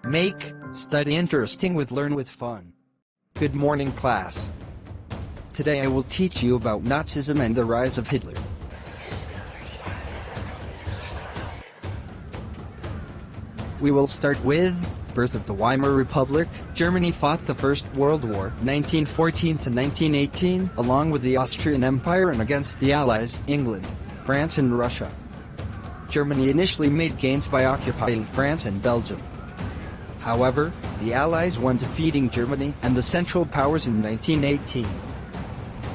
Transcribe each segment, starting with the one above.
Make study interesting with Learn with Fun. Good morning, class. Today I will teach you about Nazism and the rise of Hitler. We will start with birth of the Weimar Republic. Germany fought the First World War, 1914 to 1918, along with the Austrian Empire and against the Allies, England, France and Russia. Germany initially made gains by occupying France and Belgium. However, the Allies won, defeating Germany and the Central Powers in 1918.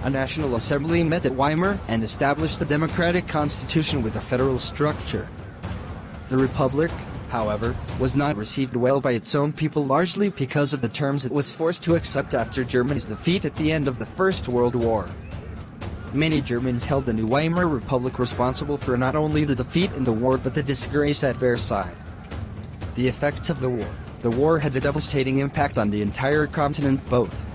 A National Assembly met at Weimar and established a democratic constitution with a federal structure. The Republic, however, was not received well by its own people, largely because of the terms it was forced to accept after Germany's defeat at the end of the First World War. Many Germans held the new Weimar Republic responsible for not only the defeat in the war but the disgrace at Versailles. The effects of the war. The war had a devastating impact on the entire continent, both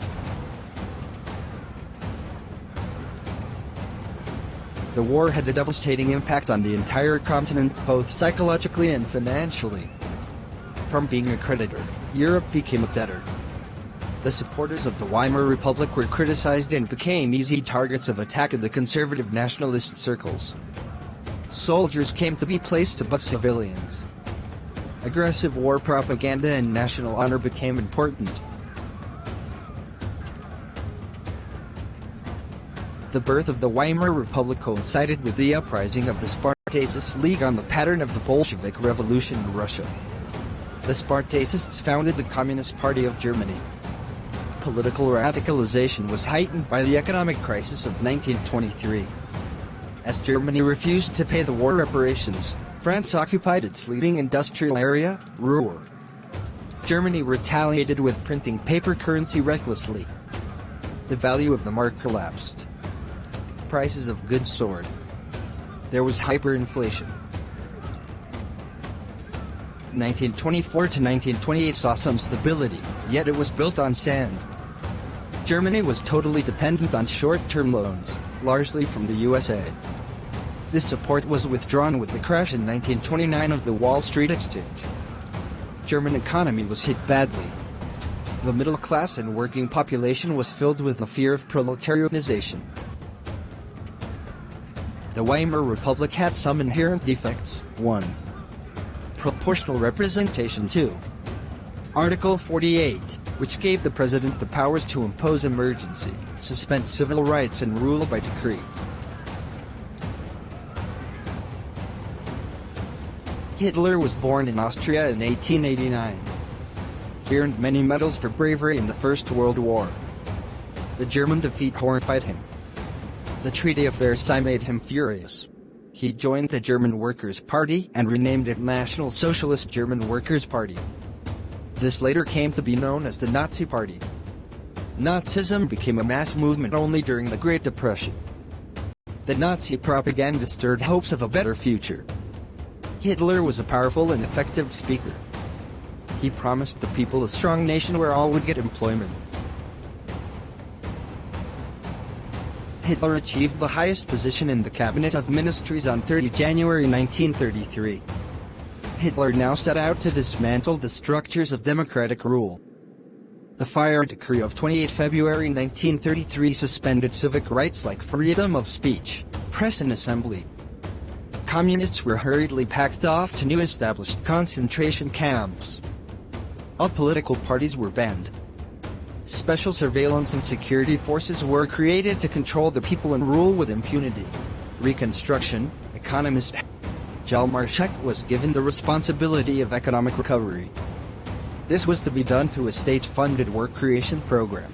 psychologically and financially. From being a creditor, Europe became a debtor. The supporters of the Weimar Republic were criticized and became easy targets of attack in the conservative nationalist circles. Soldiers came to be placed above civilians. Aggressive war propaganda and national honor became important. The birth of the Weimar Republic coincided with the uprising of the Spartacists League on the pattern of the Bolshevik Revolution in Russia. The Spartacists founded the Communist Party of Germany. Political radicalization was heightened by the economic crisis of 1923. As Germany refused to pay the war reparations, France occupied its leading industrial area, Ruhr. Germany retaliated with printing paper currency recklessly. The value of the mark collapsed. Prices of goods soared. There was hyperinflation. 1924 to 1928 saw some stability, yet it was built on sand. Germany was totally dependent on short-term loans, largely from the USA. This support was withdrawn with the crash in 1929 of the Wall Street Exchange. German economy was hit badly. The middle class and working population was filled with the fear of proletarianization. The Weimar Republic had some inherent defects. 1. Proportional representation. 2. Article 48, which gave the president the powers to impose emergency, suspend civil rights and rule by decree. Hitler was born in Austria in 1889. He earned many medals for bravery in the First World War. The German defeat horrified him. The Treaty of Versailles made him furious. He joined the German Workers' Party and renamed it National Socialist German Workers' Party. This later came to be known as the Nazi Party. Nazism became a mass movement only during the Great Depression. The Nazi propaganda stirred hopes of a better future. Hitler was a powerful and effective speaker. He promised the people a strong nation where all would get employment. Hitler achieved the highest position in the Cabinet of Ministries on 30 January 1933. Hitler now set out to dismantle the structures of democratic rule. The Fire Decree of 28 February 1933 suspended civic rights like freedom of speech, press and assembly. Communists were hurriedly packed off to new established concentration camps. All political parties were banned. Special surveillance and security forces were created to control the people and rule with impunity. Reconstruction, economist Hjalmar Schacht was given the responsibility of economic recovery. This was to be done through a state-funded work creation program.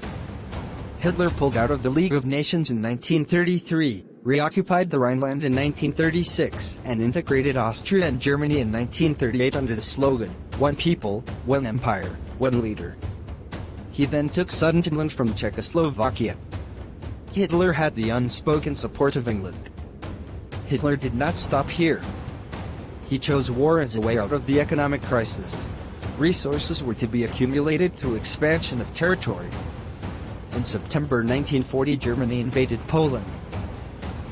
Hitler pulled out of the League of Nations in 1933, reoccupied the Rhineland in 1936, and integrated Austria and Germany in 1938 under the slogan, "One people, one empire, one leader." He then took Sudetenland from Czechoslovakia. Hitler had the unspoken support of England. Hitler did not stop here. He chose war as a way out of the economic crisis. Resources were to be accumulated through expansion of territory. In September 1940, Germany invaded Poland.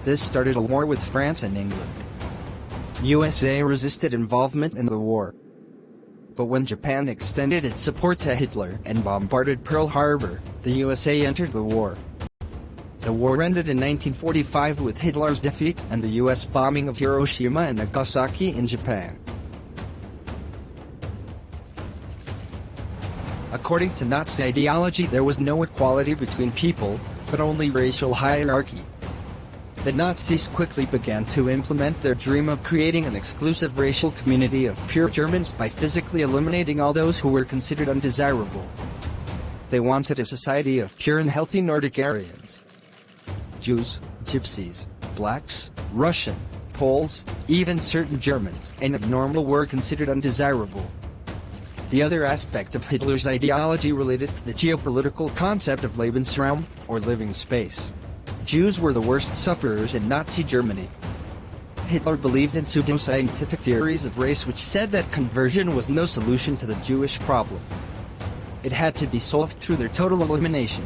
This started a war with France and England. USA resisted involvement in the war. But when Japan extended its support to Hitler and bombarded Pearl Harbor, the USA entered the war. The war ended in 1945 with Hitler's defeat and the US bombing of Hiroshima and Nagasaki in Japan. According to Nazi ideology, there was no equality between people, but only racial hierarchy. The Nazis quickly began to implement their dream of creating an exclusive racial community of pure Germans by physically eliminating all those who were considered undesirable. They wanted a society of pure and healthy Nordic Aryans. Jews, Gypsies, blacks, Russian, Poles, even certain Germans and abnormal were considered undesirable. The other aspect of Hitler's ideology related to the geopolitical concept of Lebensraum, or living space. Jews were the worst sufferers in Nazi Germany. Hitler believed in pseudo-scientific theories of race which said that conversion was no solution to the Jewish problem. It had to be solved through their total elimination.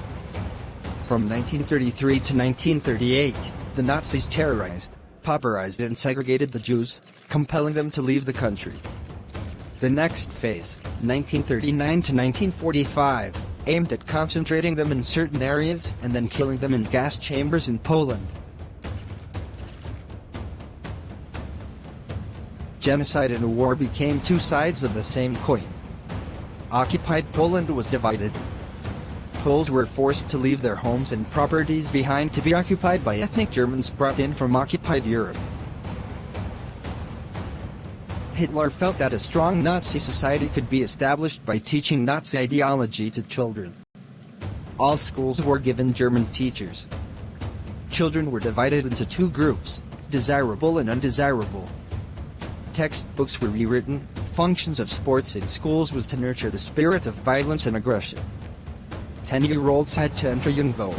From 1933 to 1938, the Nazis terrorized, pauperized and segregated the Jews, compelling them to leave the country. The next phase, 1939 to 1945, aimed at concentrating them in certain areas and then killing them in gas chambers in Poland. Genocide and a war became two sides of the same coin. Occupied Poland was divided. Poles were forced to leave their homes and properties behind to be occupied by ethnic Germans brought in from occupied Europe. Hitler felt that a strong Nazi society could be established by teaching Nazi ideology to children. All schools were given German teachers. Children were divided into two groups, desirable and undesirable. Textbooks were rewritten. Functions of sports in schools was to nurture the spirit of violence and aggression. 10-year-olds had to enter young vogue.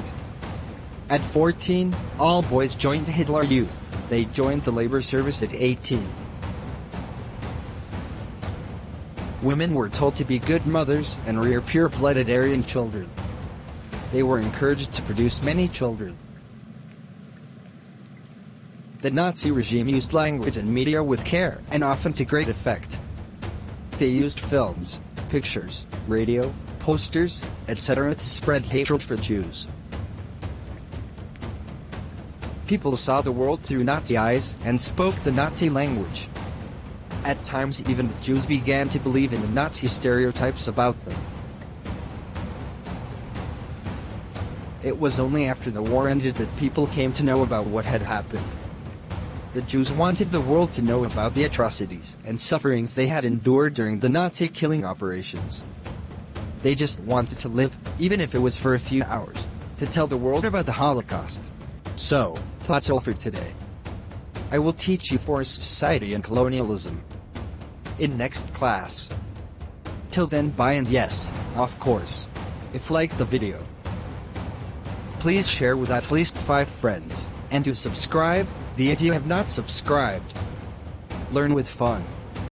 At 14, all boys joined Hitler Youth. They joined the labor service at 18. Women were told to be good mothers and rear pure-blooded Aryan children. They were encouraged to produce many children. The Nazi regime used language and media with care and often to great effect. They used films, pictures, radio, posters, etc. to spread hatred for Jews. People saw the world through Nazi eyes and spoke the Nazi language. At times even the Jews began to believe in the Nazi stereotypes about them. It was only after the war ended that people came to know about what had happened. The Jews wanted the world to know about the atrocities and sufferings they had endured during the Nazi killing operations. They just wanted to live, even if it was for a few hours, to tell the world about the Holocaust. So, that's all for today. I will teach you forced society and colonialism in next class. Till then, bye, and yes, of course, if like the video, please share with at least 5 friends, and to subscribe if you have not subscribed. Learn with fun.